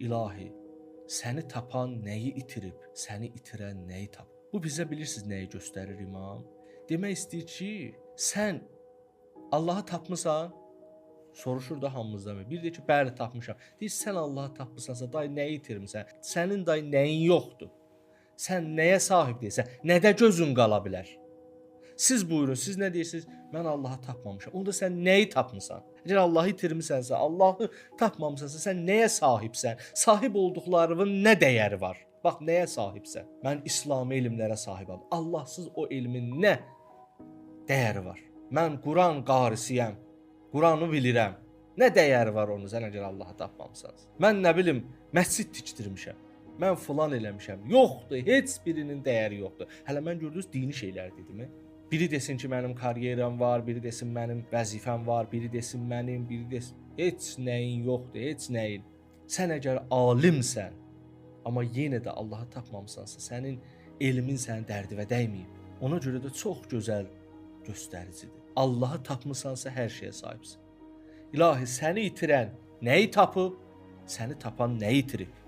İlahi, səni tapan nəyi itirib, səni itirən nəyi tapıb? Bu bizə bilirsiniz nəyi göstərir imam? Demək istəyir ki, sən Allahı tapmısan? Soruşur da hamımızdan. Bir deyir ki, bəli tapmışam. Deyir, sən Allahı tapmısansa, day nəyi itirmisən? Sənin day nəyin yoxdur? Sən nəyə sahib deyilsən? Nədə gözün qala bilər? Siz buyurun, siz nə deyirsiniz? Mən Allahı tapmamışam. Onda sən nəyi tapmısan? Əgər Allahı itirmisənsə, Allahı tapmamısansa, sən nəyə sahibsən? Sahib olduqlarının nə dəyəri var? Bax, nəyə sahibsən? Mən İslami elmlərə sahibəm. Allahsız o elmin nə dəyəri var? Mən Quran qarisiyəm. Quranı bilirəm. Nə dəyəri var onun sən əgər Allahı tapmamısanız? Mən nə bilim, məscid tikdirmişəm. Mən filan eləmişəm. Yoxdur, heç birinin dəyəri yoxdur. Hələ mən gördünüz dini şeylər dedimi? Biri desin ki, mənim karyeram var, biri desin mənim vəzifəm var, biri desin mənim, biri desin heç nəyin yoxdur, heç nəyin. Sən əgər alimsən, amma yenə də Allahı tapmamısansa, sənin elmin sənin dərdivə dəyməyib. Ona görə də çox gözəl göstəricidir. Allahı tapmısansa hər şeyə sahibsən. İlahi, səni itirən nəyi tapıb, səni tapan nəyi itirib?